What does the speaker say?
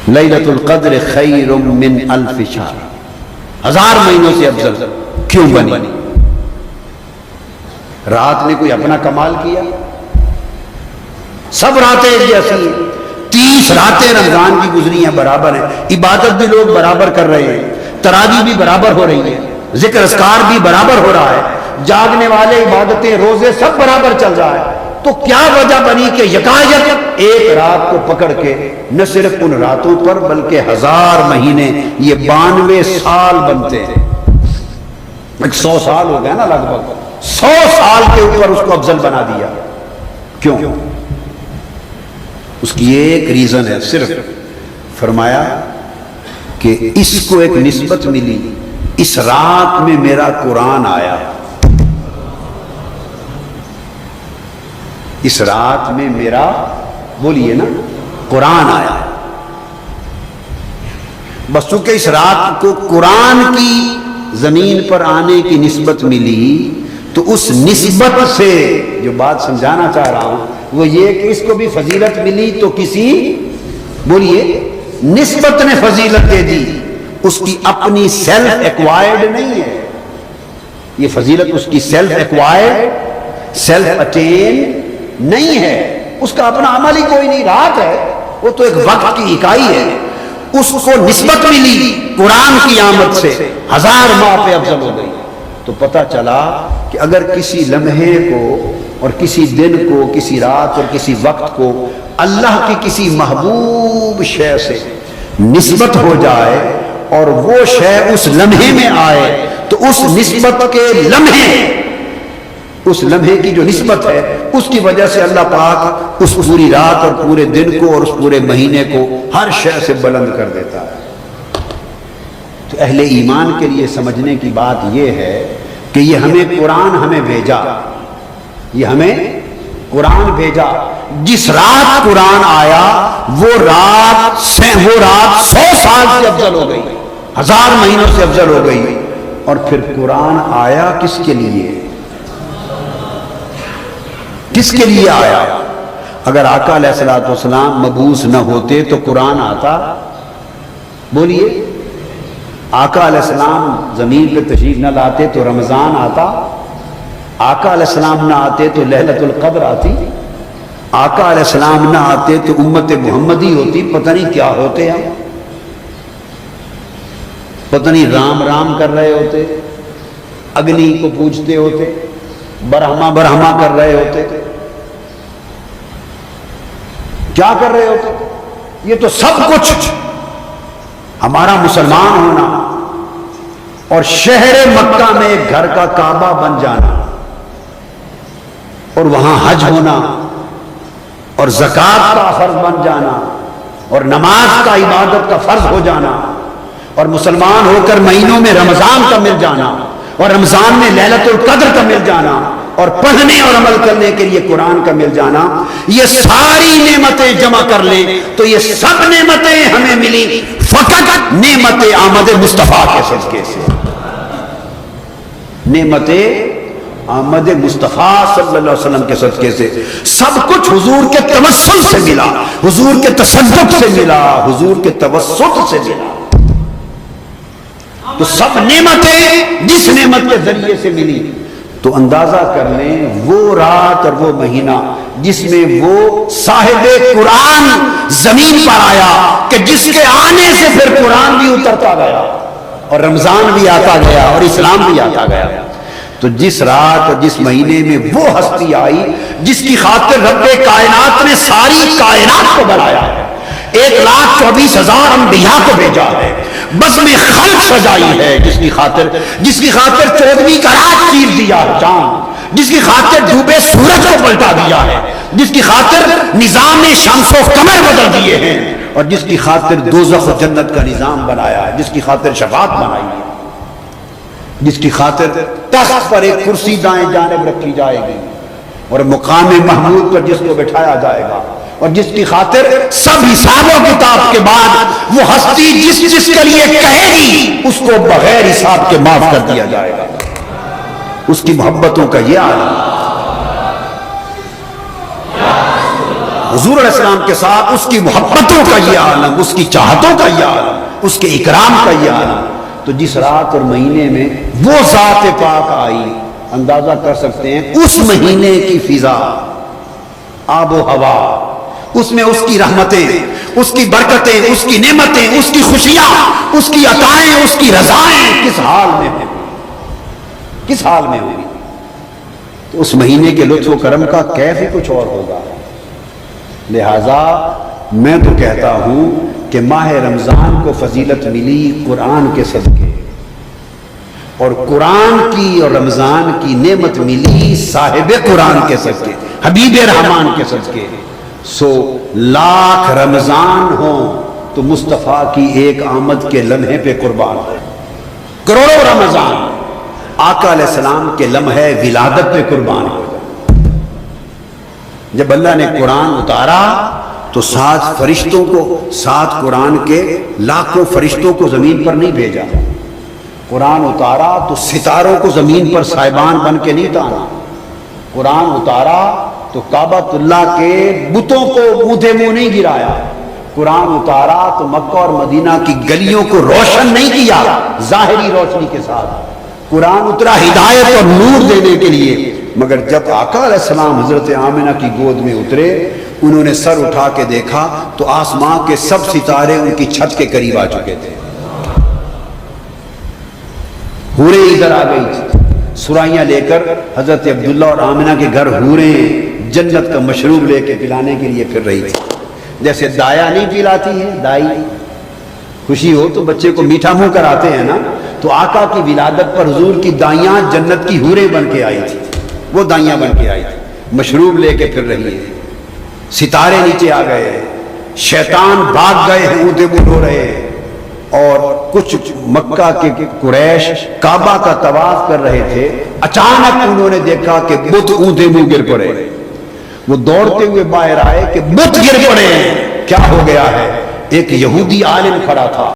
لیلۃ القدر خیر من الف شہر، 1000 مہینوں سے افضل کیوں بنی؟ رات نے کوئی اپنا کمال کیا؟ سب راتیں ایک جیسی ہیں، 30 راتیں رمضان کی گزری ہیں، برابر ہیں، عبادت بھی لوگ برابر کر رہے ہیں، تراویح بھی برابر ہو رہی ہے، ذکر اذکار بھی برابر ہو رہا ہے، جاگنے والے عبادتیں روزے سب برابر چل رہا ہے، تو کیا وجہ بنی کہ یکایک ایک رات کو پکڑ کے نہ صرف ان راتوں پر بلکہ 1000 مہینے، یہ 92 سال بنتے ہیں، 100 سال ہو گیا نا، لگ بھگ 100 سال کے اوپر اس کو افضل بنا دیا؟ کیوں؟ اس کی ایک ریزن ہے، صرف فرمایا کہ اس کو ایک نسبت ملی، اس رات میں میرا قرآن آیا، اس رات میں میرا، بولیے نا، قرآن آیا۔ بس چونکہ اس رات کو قرآن کی زمین پر آنے کی نسبت ملی، تو اس نسبت سے جو بات سمجھانا چاہ رہا ہوں وہ یہ کہ اس کو بھی فضیلت ملی تو کسی، بولیے، نسبت نے فضیلت دے دی، اس کی اپنی سیلف ایکوائرڈ نہیں ہے، یہ فضیلت اس کی سیلف ایکوائرڈ، سیلف اٹین نہیں ہے، اس کا اپنا عمل ہی کوئی نہیں، رات ہے وہ تو ایک وقت کی اکائی ہے، اس کو نسبت ملی قرآن کی آمد سے، 1000 ماہ پہ افضل ہو گئی۔ تو پتہ چلا کہ اگر کسی لمحے کو اور کسی دن کو، کسی رات اور کسی وقت کو اللہ کی کسی محبوب شے سے نسبت ہو جائے اور وہ شے اس لمحے میں آئے، تو اس نسبت کے لمحے، اس لمحے کی جو نسبت ہے اس کی وجہ سے اللہ پاک اس پوری رات اور پورے دن کو اور اس پورے مہینے کو ہر شے سے بلند کر دیتا ہے۔ تو اہل ایمان کے لیے سمجھنے کی بات یہ ہے کہ یہ ہمیں قرآن ہمیں بھیجا، یہ ہمیں قرآن بھیجا، جس رات قرآن آیا وہ رات 100 سال سے افضل ہو گئی، 1000 مہینوں سے افضل ہو گئی۔ اور پھر قرآن آیا کس کے لیے؟ کس کے لیے آیا؟ اگر آقا علیہ الصلوۃ والسلام مبعوث نہ ہوتے تو قرآن آتا؟ بولیے، آقا علیہ السلام زمین پہ تشریف نہ لاتے تو رمضان آتا؟ آقا علیہ السلام نہ آتے تو لیلۃ القدر آتی؟ آقا علیہ السلام نہ آتے تو امت محمدی ہوتی؟ پتہ نہیں کیا ہوتے ہم، پتہ نہیں رام رام کر رہے ہوتے، اگنی کو پوجتے ہوتے، برہما برہما کر رہے ہوتے، کیا کر رہے ہوتے؟ یہ تو سب کچھ ہمارا مسلمان ہونا اور شہر مکہ میں ایک گھر کا کعبہ بن جانا اور وہاں حج ہونا اور زکوٰۃ کا فرض بن جانا اور نماز کا عبادت کا فرض ہو جانا اور مسلمان ہو کر مہینوں میں رمضان کا مل جانا اور رمضان میں لیلۃ القدر کا مل جانا اور پڑھنے اور عمل کرنے کے لیے قرآن کا مل جانا، یہ ساری نعمتیں جمع کر لیں تو یہ سب نعمتیں ہمیں ملی فقط نعمت آمد مصطفیٰ کے صدقے سے، نعمت آمد مصطفیٰ صلی اللہ علیہ وسلم کے صدقے سے۔ سب کچھ حضور کے توسل سے ملا، حضور کے تصدق سے ملا، حضور کے توسط سے ملا۔ تو سب نعمتیں جس نعمت کے ذریعے سے ملی، تو اندازہ کر لیں وہ رات اور وہ مہینہ جس میں وہ صاحب قرآن زمین پر آیا کہ جس کے آنے سے پھر قرآن بھی اترتا گیا اور رمضان بھی آتا گیا اور اسلام بھی آتا گیا۔ تو جس رات اور جس مہینے میں وہ ہستی آئی جس کی خاطر رب کائنات نے ساری کائنات کو بنایا ہے، 1,24,000 انبیاء کو بھیجا ہے، بزم خلق سجائی ہے، جس کی خاطر 14ویں کا رات چیر دیا ہے چاند، جس کی خاطر ڈوبے سورج کو پلٹا دیا ہے، جس کی خاطر نظام شمس و قمر بدل دیے ہیں، اور جس کی خاطر دوزخ و جنت کا نظام بنایا ہے، جس کی خاطر شفاعت بنائی ہے، جس کی خاطر تخت پر ایک کرسی دائیں جانب رکھی جائے گی اور مقام محمود پر جس کو بٹھایا جائے گا، اور جس کی خاطر سب حساب و کتاب کے بعد وہ ہستی جس کے لیے کہے گی اس کو بغیر حساب کے معاف کر دیا جائے گا۔ اس کی محبتوں کا یہ عالم، حضور علیہ السلام کے ساتھ اس کی محبتوں کا یہ عالم، اس کی چاہتوں کا یہ عالم، اس کے اکرام کا یہ عالم. تو جس رات اور مہینے میں وہ ذات پاک آئی، اندازہ کر سکتے ہیں اس مہینے کی فضا، آب و ہوا، اس میں اس کی رحمتیں، اس کی برکتیں، اس کی نعمتیں، اس کی خوشیاں، اس کی عطائیں، اس کی رضائیں کس حال میں ہیں، کس حال میں ہوئی. تو اس مہینے کے لطف و کرم کا کیف ہی کچھ اور ہوگا. لہذا میں تو کہتا ہوں کہ ماہ رمضان کو فضیلت ملی قرآن کے صدقے، اور قرآن کی اور رمضان کی نعمت ملی صاحب قرآن کے صدقے، حبیب رحمان کے صدقے. سو لاکھ رمضان ہوں تو مصطفیٰ کی ایک آمد کے لمحے پہ قربان ہو. کروڑوں رمضان آقا علیہ السلام کے لمحے ولادت پہ قربان ہو. جب اللہ نے قرآن اتارا تو 7 فرشتوں کو، 7 قرآن کے لاکھوں فرشتوں کو زمین پر نہیں بھیجا. قرآن اتارا تو ستاروں کو زمین پر صاحبان بن کے نہیں تانا. قرآن اتارا تو کعبۃ اللہ کے بتوں کو منہ نہیں گرایا. قرآن اتارا تو مکہ اور مدینہ کی گلیوں کو روشن نہیں کیا ظاہری روشنی کے ساتھ. قرآن اترا ہدایت اور نور دینے کے لیے. مگر جب آقا علیہ السلام حضرت آمنہ کی گود میں اترے، انہوں نے سر اٹھا کے دیکھا تو آسمان کے سب ستارے ان کی چھت کے قریب آ چکے تھے. حوریں ادھر آ گئی، سرائیاں لے کر حضرت عبداللہ اور آمنہ کے گھر حوریں جنت کا مشروب لے کے پلانے کے لیے پھر رہی تھی. جیسے دایا نہیں پلاتی ہے، دائی خوشی ہو تو بچے کو میٹھا منہ کراتے ہیں نا، تو آقا کی ولادت پر حضور کی دائیاں جنت کی حوریں بن کے آئی تھی. وہ دائیاں بن کے آئی تھی، مشروب لے کے پھر رہی ہے. ستارے نیچے آ گئے، شیطان بھاگ گئے ہیں، اونتے منہ ہو رہے ہیں. اور کچھ مکہ کے قریش کعبہ کا طواف کر رہے تھے. اچانک انہوں نے دیکھا کہ بت اونتے منہ گر پڑے. وہ دوڑتے ہوئے باہر آئے کہ بت گر پڑے ہیں، کیا ہو گیا ہے؟ ایک یہودی عالم کھڑا تھا.